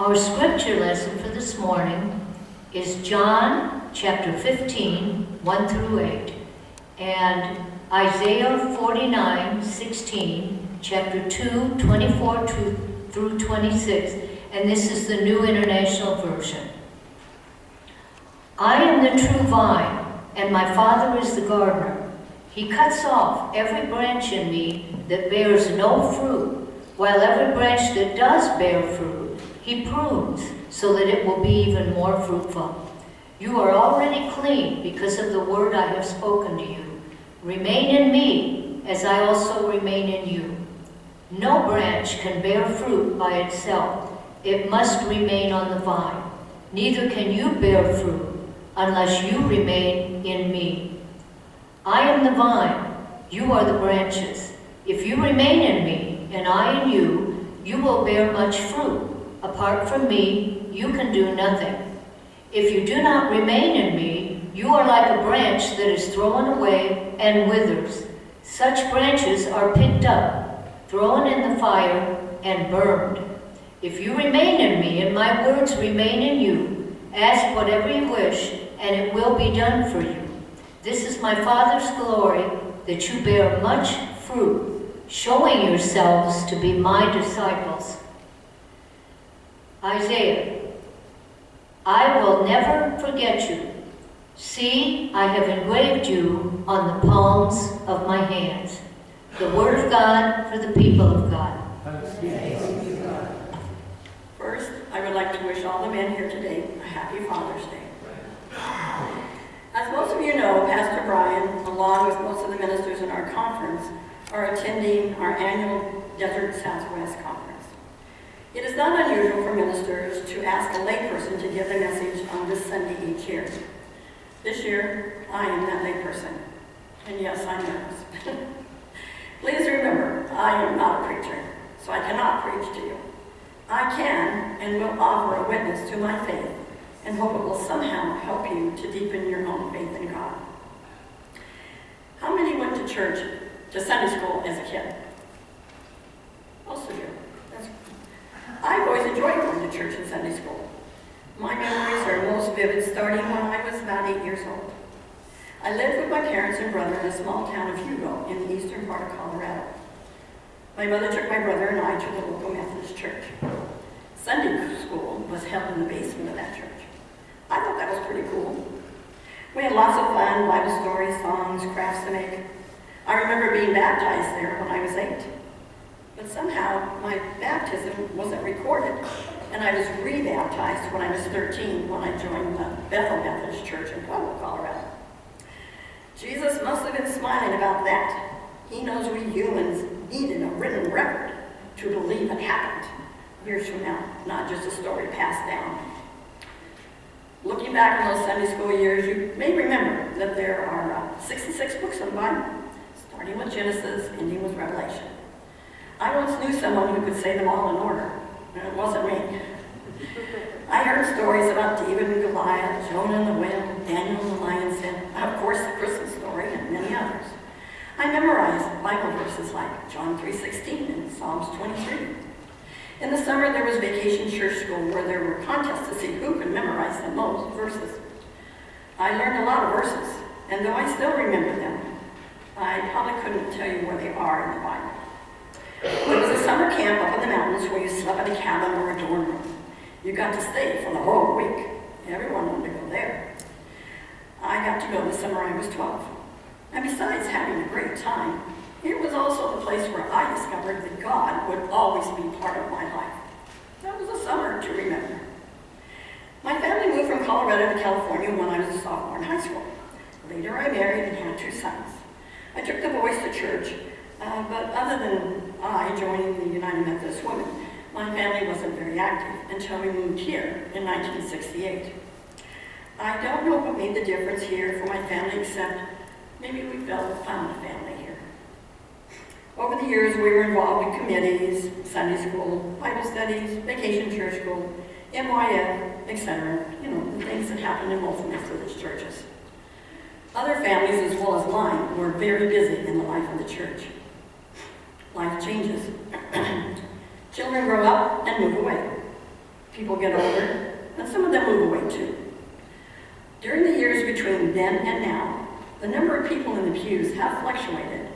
Our scripture lesson for this morning is John chapter 15, 1 through 8, and Isaiah 49, 16, chapter 2, 24 through 26, and this is the New International Version. I am the true vine, and my Father is the gardener. He cuts off every branch in me that bears no fruit, while every branch that does bear fruit, he prunes so that it will be even more fruitful. You are already clean because of the word I have spoken to you. Remain in me, as I also remain in you. No branch can bear fruit by itself. It must remain on the vine. Neither can you bear fruit unless you remain in me. I am the vine, you are the branches. If you remain in me, and I in you, you will bear much fruit. Apart from me, you can do nothing. If you do not remain in me, you are like a branch that is thrown away and withers. Such branches are picked up, thrown in the fire, and burned. If you remain in me, and my words remain in you, ask whatever you wish, and it will be done for you. This is my Father's glory, that you bear much fruit, showing yourselves to be my disciples. Isaiah, I will never forget you. See, I have engraved you on the palms of my hands. The word of God for the people of God. First, I would like to wish all the men here today a happy Father's Day. As most of you know, Pastor Brian, along with most of the ministers in our conference, are attending our annual Desert Southwest Conference. It is not unusual for ministers to ask a layperson to give the message on this Sunday each year. This year, I am that layperson. And yes, I'm nervous. Please remember, I am not a preacher, so I cannot preach to you. I can and will offer a witness to my faith and hope it will somehow help you to deepen your own faith in God. How many went to church, to Sunday school as a kid? Most of you. I've always enjoyed going to church and Sunday school. My memories are most vivid starting when I was about 8 years old. I lived with my parents and brother in a small town of Hugo in the eastern part of Colorado. My mother took my brother and I to the local Methodist church. Sunday school was held in the basement of that church. I thought that was pretty cool. We had lots of fun, Bible stories, songs, crafts to make. I remember being baptized there when I was 8. But somehow my baptism wasn't recorded, and I was re-baptized when I was 13 when I joined the Bethel Methodist Church in Pueblo, Colorado. Jesus must have been smiling about that. He knows we humans needed a written record to believe it happened years from now, not just a story passed down. Looking back on those Sunday school years, you may remember that there are 66 books in the Bible, starting with Genesis, ending with Revelation. I once knew someone who could say them all in order, and it wasn't me. I heard stories about David and Goliath, Jonah and the whale, Daniel and the lion's den, of course the Christmas story, and many others. I memorized Bible verses like John 3:16 and Psalms 23. In the summer, there was vacation church school where there were contests to see who could memorize the most verses. I learned a lot of verses, and though I still remember them, I probably couldn't tell you where they are in the Bible. It was a summer camp up in the mountains where you slept in a cabin or a dorm room. You got to stay for the whole week. Everyone wanted to go there. I got to go the summer I was 12. And besides having a great time, it was also the place where I discovered that God would always be part of my life. That was a summer to remember. My family moved from Colorado to California when I was a sophomore in high school. Later, I married and had 2 sons. I took the boys to church, but other than I joining the United Methodist Women, my family wasn't very active until we moved here in 1968. I don't know what made the difference here for my family, except maybe we found a family here. Over the years, we were involved in committees, Sunday school, Bible studies, vacation church school, MYF, etc. The things that happen in most Methodist churches. Other families, as well as mine, were very busy in the life of the church. Life changes. Children grow up and move away. People get older, and some of them move away too. During the years between then and now, the number of people in the pews have fluctuated,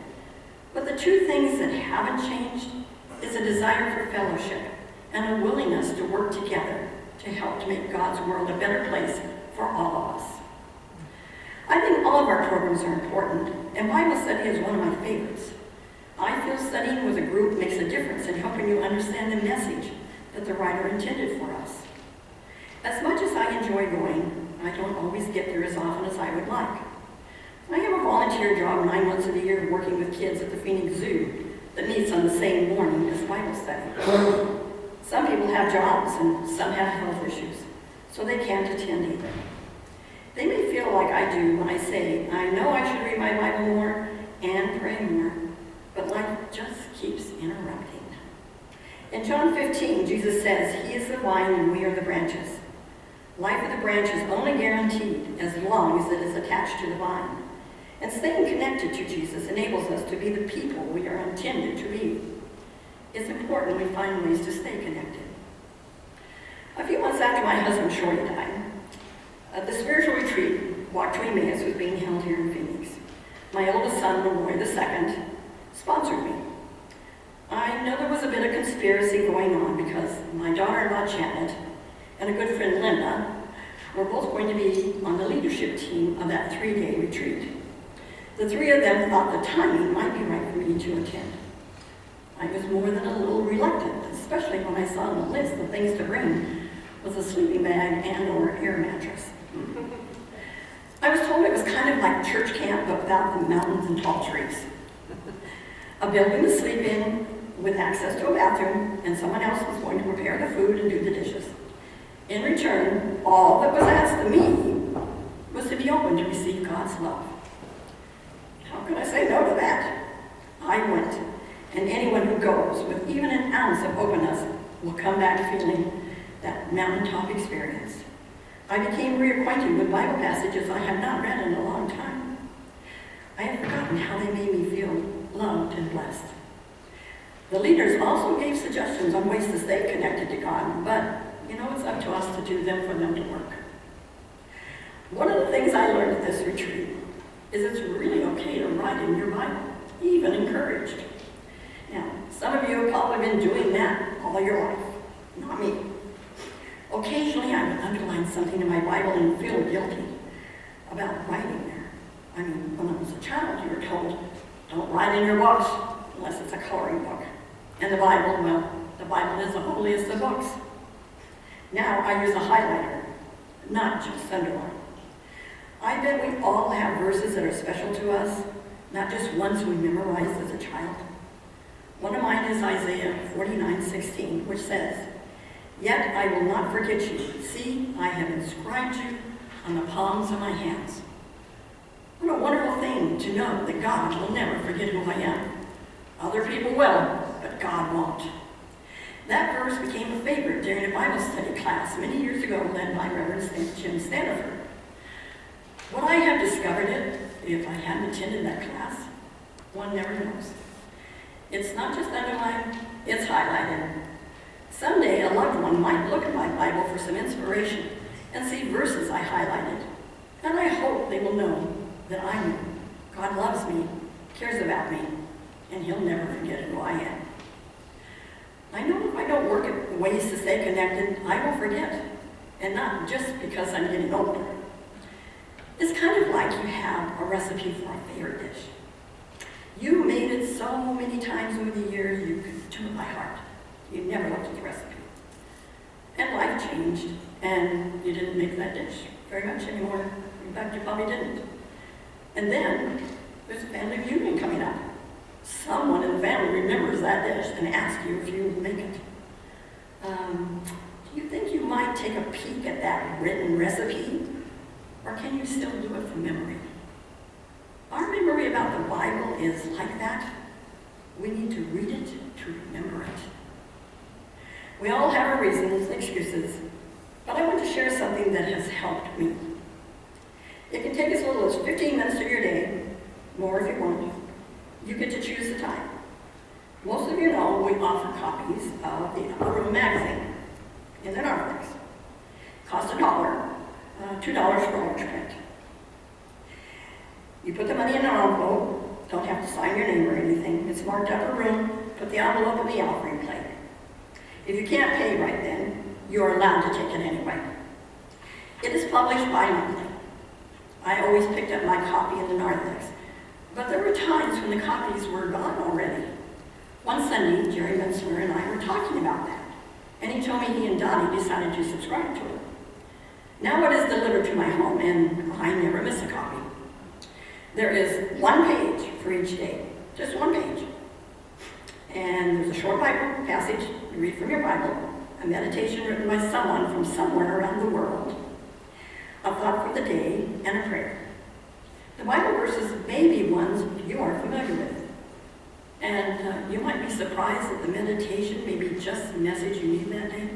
but the two things that haven't changed is a desire for fellowship and a willingness to work together to help to make God's world a better place for all of us. I think all of our programs are important, and Bible study is one of my favorites. I feel studying with a group makes a difference in helping you understand the message that the writer intended for us. As much as I enjoy going, I don't always get there as often as I would like. I have a volunteer job 9 months of the year working with kids at the Phoenix Zoo that meets on the same morning as Bible study. Some people have jobs and some have health issues, so they can't attend either. They may feel like I do when I say, I know I should read my Bible more and pray more, but life just keeps interrupting. In John 15, Jesus says, He is the vine and we are the branches. Life of the branch is only guaranteed as long as it is attached to the vine. And staying connected to Jesus enables us to be the people we are intended to be. It's important we find ways to stay connected. A few months after my husband Shorty died, the spiritual retreat, Walk to Emmaus, was being held here in Phoenix. My oldest son, Leroy II, sponsored me. I know there was a bit of conspiracy going on because my daughter-in-law Janet and a good friend Linda were both going to be on the leadership team of that 3-day retreat. The three of them thought the timing might be right for me to attend. I was more than a little reluctant, especially when I saw on the list the things to bring was a sleeping bag and or air mattress. I was told it was kind of like church camp, but without the mountains and tall trees. A building to sleep in with access to a bathroom, and someone else was going to prepare the food and do the dishes. In return, all that was asked of me was to be open to receive God's love. How could I say no to that? I went, and anyone who goes with even an ounce of openness will come back feeling that mountaintop experience. I became reacquainted with Bible passages I had not read in a long time. I had forgotten how they made me feel loved and blessed. The leaders also gave suggestions on ways to stay connected to God, but it's up to us to do them for them to work. One of the things I learned at this retreat is it's really okay to write in your Bible, even encouraged. Now, some of you have probably been doing that all your life, not me. Occasionally I would underline something in my Bible and feel guilty about writing there. I mean, when I was a child, you were told, don't write in your books unless it's a coloring book. And the Bible, well, the Bible is the holiest of books. Now I use a highlighter, not just underline. I bet we all have verses that are special to us, not just ones we memorized as a child. One of mine is Isaiah 49:16, which says, Yet I will not forget you. See, I have inscribed you on the palms of my hands. What a wonderful thing to know that God will never forget who I am. Other people will, but God won't. That verse became a favorite during a Bible study class many years ago led by Reverend Jim Staniford. Would I have discovered it if I hadn't attended that class? One never knows. It's not just underlined, it's highlighted. Someday a loved one might look at my Bible for some inspiration and see verses I highlighted. And I hope they will know that I know God loves me, cares about me, and He'll never forget who I am. I know if I don't work at ways to stay connected, I will forget. And not just because I'm getting older. It's kind of like you have a recipe for a favorite dish. You made it so many times over the years, you could do it by heart. You never looked at the recipe. And life changed, and you didn't make that dish very much anymore. In fact, you probably didn't. And then there's a family reunion coming up. Someone in the family remembers that dish and asks you if you make it. Do you think you might take a peek at that written recipe? Or can you still do it from memory? Our memory about the Bible is like that. We need to read it to remember it. We all have our reasons and excuses, but I want to share something that has helped me. It can take as little as 15 minutes of your day, more if you want. You get to choose the time. Most of you know we offer copies of the Upper Room magazine. in the narthex. Cost $1, $2 for large print. You put the money in an envelope, don't have to sign your name or anything. It's marked upper room, put the envelope in the offering plate. If you can't pay right then, you're allowed to take it anyway. It is published bi-monthly. I always picked up my copy in the narthex, but there were times when the copies were gone already. One Sunday, Jerry Mensler and I were talking about that, and he told me he and Donnie decided to subscribe to it. Now it is delivered to my home, and I never miss a copy. There is one page for each day, just one page. And there's a short Bible passage you read from your Bible, a meditation written by someone from somewhere around the world, a thought for the day, and a prayer. The Bible verses may be ones you are familiar with. And you might be surprised that the meditation may be just the message you need that day.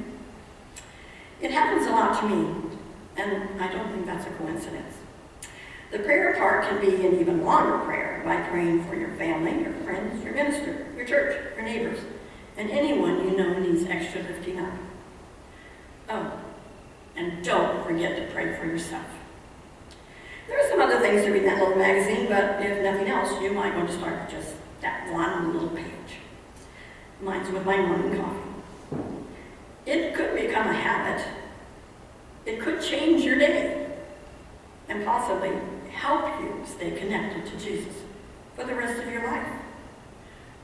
It happens a lot to me, and I don't think that's a coincidence. The prayer part can be an even longer prayer by praying for your family, your friends, your minister, your church, your neighbors, and anyone you know needs extra lifting up. Oh, and don't forget to pray for yourself. There are some other things to read in that little magazine, but if nothing else, you might want to start with just that one little page. Mine's with my morning coffee. It could become a habit. It could change your day and possibly help you stay connected to Jesus for the rest of your life.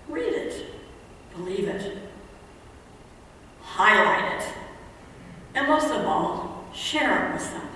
Read it, believe it, highlight it, and most of all, share it with someone.